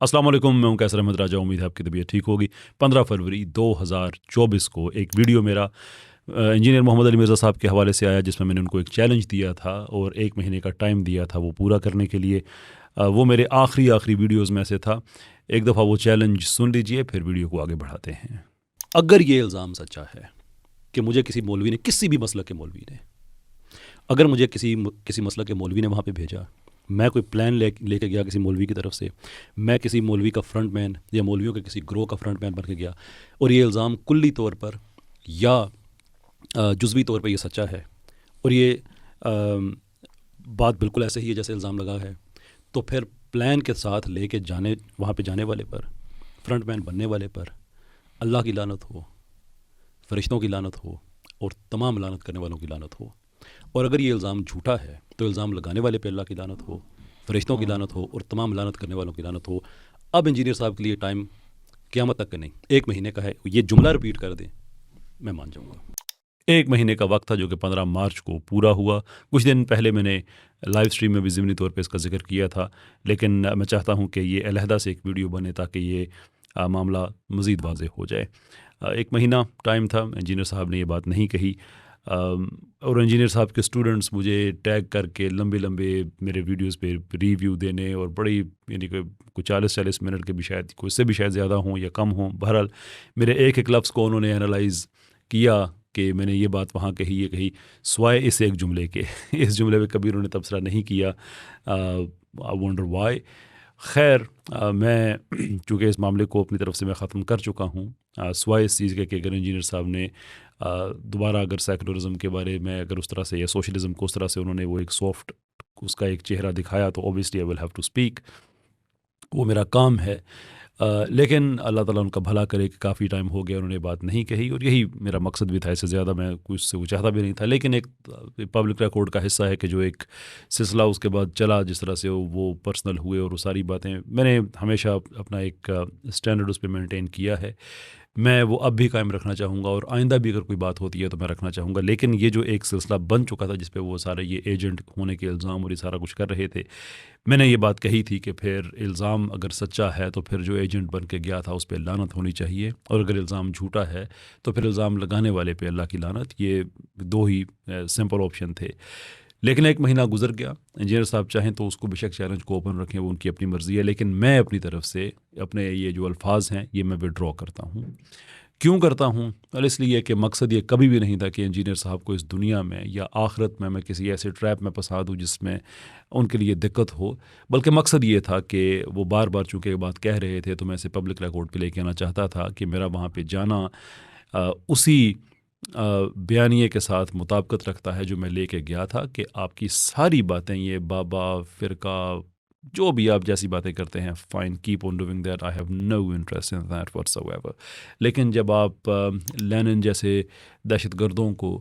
अस्सलाम वालेकुम, मैं हूं कैसर अहमद राजा। उम्मीद है आपकी तबीयत ठीक होगी। 15 फरवरी 2024 को एक वीडियो मेरा इंजीनियर मोहम्मद अली मिर्ज़ा साहब के हवाले से आया, जिसमें मैंने उनको एक चैलेंज दिया था और 1 महीने का टाइम दिया था वो पूरा करने के लिए। वो मेरे आखिरी वीडियोज़ में से था। एक दफ़ा वो चैलेंज सुन लीजिए, फिर वीडियो को आगे बढ़ाते हैं। अगर ये इल्ज़ाम सच्चा है कि मुझे किसी मौलवी ने, किसी भी मसलक के मौलवी ने, अगर मुझे किसी मसलक के मौलवी ने वहाँ पे भेजा, मैं कोई प्लान लेके गया किसी मौलवी की तरफ से, मैं किसी मौलवी का फ्रंट मैन या मौलवियों के किसी ग्रोह का फ्रंट मैन बन के गया, और ये इल्ज़ाम कुल्ली तौर पर या जुज़वी तौर पर ये सच्चा है और ये बात बिल्कुल ऐसे ही है जैसे इल्ज़ाम लगा है, तो फिर प्लान के साथ लेके जाने, वहाँ पे जाने वाले पर, फ्रंट मैन बनने वाले पर अल्लाह की लानत हो, फरिश्तों की लानत हो और तमाम लानत करने वालों की लानत हो। और अगर ये इल्ज़ाम झूठा है तो इल्ज़ाम लगाने वाले पे अल्लाह की लानत हो, फरिश्तों की लानत हो और तमाम लानत करने वालों की लानत हो। अब इंजीनियर साहब के लिए टाइम क़यामत तक का नहीं, 1 महीने का है। ये जुमला रिपीट कर दें, मैं मान जाऊँगा। 1 महीने का वक्त था जो कि 15 मार्च को पूरा हुआ। कुछ दिन पहले मैंने लाइव स्ट्रीम में भी ज़िमनी तौर पे इसका जिक्र किया था, लेकिन मैं चाहता हूँ कि ये अलहदा से एक वीडियो बने ताकि ये मामला मज़ीद वाज़ेह हो जाए। 1 महीना टाइम था, इंजीनियर साहब ने ये बात नहीं कही। और इंजीनियर साहब के स्टूडेंट्स मुझे टैग करके लंबे मेरे वीडियोस पे रिव्यू देने, और बड़ी यानी कि कुछ 40 मिनट के भी शायद, कोई इससे भी शायद ज़्यादा हों या कम हों, बहरहाल मेरे एक लफ्ज़ को उन्होंने एनालाइज़ किया कि मैंने ये बात वहाँ कही, ये कही, स्वाय इस एक जुमले के इस जुमले में कभी उन्होंने तबसरा नहीं किया। I wonder why. खैर, मैं चूँकि इस मामले को अपनी तरफ से मैं ख़त्म कर चुका हूँ, स्वाय इस चीज़ के अगर इंजीनियर साहब ने दोबारा अगर सेकुलरिज़म के बारे में अगर उस तरह से या सोशलिज़म को उस तरह से उन्होंने वो एक सॉफ्ट उसका एक चेहरा दिखाया, तो obviously I will have to speak, वो मेरा काम है। लेकिन अल्लाह ताला उनका भला करे कि काफ़ी टाइम हो गया उन्होंने बात नहीं कही, और यही मेरा मकसद भी था। इससे ज़्यादा मैं कुछ से वो चाहता भी नहीं था, लेकिन एक पब्लिक रिकॉर्ड का हिस्सा है कि जो एक सिलसिला उसके बाद चला, जिस तरह से वो पर्सनल हुए और वो सारी बातें, मैंने हमेशा अपना एक स्टैंडर्ड उस पर मेंटेन किया है। मैं वो अब भी कायम रखना चाहूँगा, और आइंदा भी अगर कोई बात होती है तो मैं रखना चाहूँगा। लेकिन ये जो एक सिलसिला बन चुका था जिस पे वो सारे ये एजेंट होने के इल्ज़ाम और ये सारा कुछ कर रहे थे, मैंने ये बात कही थी कि फिर इल्ज़ाम अगर सच्चा है तो फिर जो एजेंट बन के गया था उस पर लानत होनी चाहिए, और अगर इल्ज़ाम झूठा है तो फिर इल्ज़ाम लगाने वाले पे अल्लाह की लानत। ये 2 ही सिंपल ऑप्शन थे। लेकिन 1 महीना गुजर गया। इंजीनियर साहब चाहें तो उसको बेशक चैलेंज को ओपन रखें, वो उनकी अपनी मर्ज़ी है, लेकिन मैं अपनी तरफ से अपने ये जो अल्फाज हैं ये मैं विड्रॉ करता हूँ। क्यों करता हूँ? और इसलिए कि मकसद ये कभी भी नहीं था कि इंजीनियर साहब को इस दुनिया में या आखिरत में मैं किसी ऐसे ट्रैप में फंसा दूँ जिसमें उनके लिए दिक्कत हो, बल्कि मकसद ये था कि वो बार बार चूँकि ये बात कह रहे थे, तो मैं इसे पब्लिक रिकॉर्ड पे लेके आना चाहता था कि मेरा वहाँ पे जाना उसी बयानिए के साथ मुताबिकत रखता है जो मैं लेके गया था, कि आपकी सारी बातें, ये बाबा, फ़िरका, जो भी आप जैसी बातें करते हैं, fine, keep on doing that, I have no interest in that whatsoever. लेकिन जब आप लेनिन जैसे दहशतगर्दों को,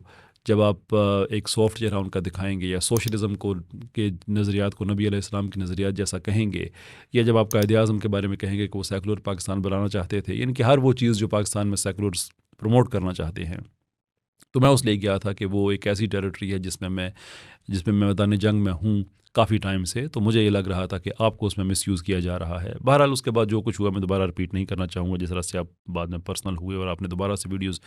जब आप एक सॉफ्ट चेहरा उनका दिखाएंगे, या सोशलिज़म को के नज़रियात को नबी अलैहिस्सलाम के नज़रियात जैसा कहेंगे, या जब आप कायद-ए-आज़म के बारे में कहेंगे कि वो सेकुलर पाकिस्तान बनाना चाहते थे, यानी कि हर वो चीज़ जो पाकिस्तान में सेकुलर प्रमोट करना चाहते हैं, तो मैं उस लिए गया था कि वो एक ऐसी टेरिटरी है जिसमें मैं मैदान जंग में हूँ काफ़ी टाइम से, तो मुझे ये लग रहा था कि आपको उसमें मिसयूज़ किया जा रहा है। बहरहाल उसके बाद जो कुछ हुआ मैं दोबारा रिपीट नहीं करना चाहूँगा। जिस तरह से आप बाद में पर्सनल हुए और आपने दोबारा से वीडियोस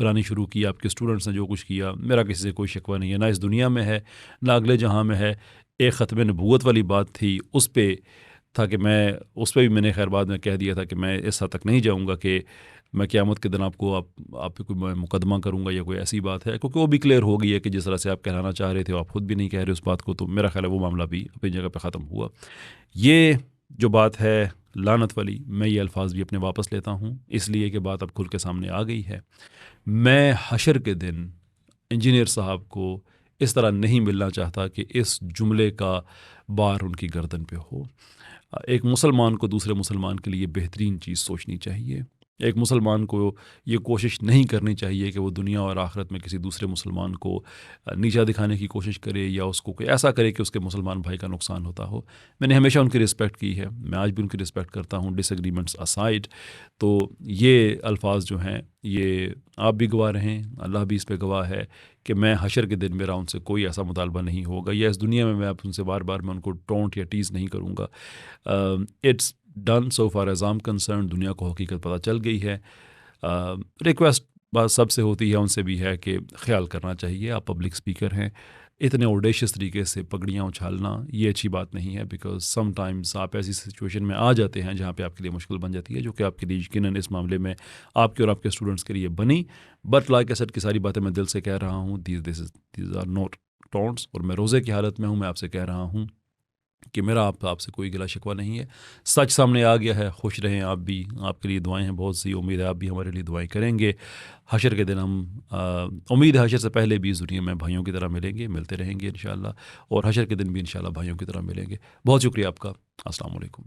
बनानी शुरू की, आपके स्टूडेंट्स ने जो कुछ किया, मेरा किसी से कोई शिकवा नहीं है, ना इस दुनिया में है ना अगले जहाँ में है। एक ख़त्म नबूवत वाली बात थी, उस पर था कि मैं उस पर भी मैंने खैर बाद में कह दिया था कि मैं इस हद तक नहीं जाऊँगा कि मैं क़यामत के दिन आप पे कोई मैं मुकदमा करूँगा या कोई ऐसी बात है, क्योंकि वो भी क्लियर हो गई है कि जिस तरह से आप कहलाना चाह रहे थे आप ख़ुद भी नहीं कह रहे उस बात को, तो मेरा ख़्याल है वो मामला भी अपनी जगह पे ख़त्म हुआ। ये जो बात है लानत वाली, मैं ये अल्फाज भी अपने वापस लेता हूँ, इसलिए कि बात अब खुल के सामने आ गई है। मैं हशर के दिन इंजीनियर साहब को इस तरह नहीं मिलना चाहता कि इस जुमले का बार उनकी गर्दन पे हो। एक मुसलमान को दूसरे मुसलमान के लिए बेहतरीन चीज़ सोचनी चाहिए। एक मुसलमान को ये कोशिश नहीं करनी चाहिए कि वो दुनिया और आखिरत में किसी दूसरे मुसलमान को नीचा दिखाने की कोशिश करे, या उसको कोई ऐसा करे कि उसके मुसलमान भाई का नुकसान होता हो। मैंने हमेशा उनकी रिस्पेक्ट की है, मैं आज भी उनकी रिस्पेक्ट करता हूँ, डिसएग्रीमेंट्स असाइड। तो ये अल्फाज जो हैं ये आप भी गवाह रहें, अल्लाह भी इस पे गवाह है कि मैं हशर के दिन मेरा उनसे कोई ऐसा मुतालबा नहीं होगा, या इस दुनिया में मैं अब उनसे बार बार मैं उनको टोंट या टीज़ नहीं करूँगा। It's done so far as آم کنسرن. دنیا کو حقیقت پتہ چل گئی ہے. ریکویسٹ بات سب سے ہوتی ہے، ان سے بھی ہے کہ خیال کرنا چاہیے. آپ پبلک اسپیکر ہیں، اتنے اوڈیشیس طریقے سے پگڑیاں اچھالنا یہ اچھی بات نہیں ہے، بیکاز سم ٹائمز آپ ایسی سچویشن میں آ جاتے ہیں جہاں پہ آپ کے لیے مشکل بن جاتی ہے، جو کہ آپ کے لیے یقیناً اس معاملے میں آپ کے اور آپ کے اسٹوڈنٹس کے لیے بنی. بٹ لائک اے سیڈ کی ساری باتیں میں دل سے کہہ رہا ہوں. These are not taunts. اور میں روزے کی حالت میں ہوں. میں آپ سے کہہ رہا ہوں کہ میرا آپ سے کوئی گلا شکوہ نہیں ہے. سچ سامنے آ گیا ہے. خوش رہیں آپ بھی. آپ کے لیے دعائیں ہیں بہت سی. امید ہے آپ بھی ہمارے لیے دعائیں کریں گے. حشر کے دن ہم امید ہے حشر سے پہلے بھی اس دنیا میں بھائیوں کی طرح ملیں گے، ملتے رہیں گے انشاءاللہ. اور حشر کے دن بھی انشاءاللہ بھائیوں کی طرح ملیں گے. بہت شکریہ آپ کا. السلام علیکم.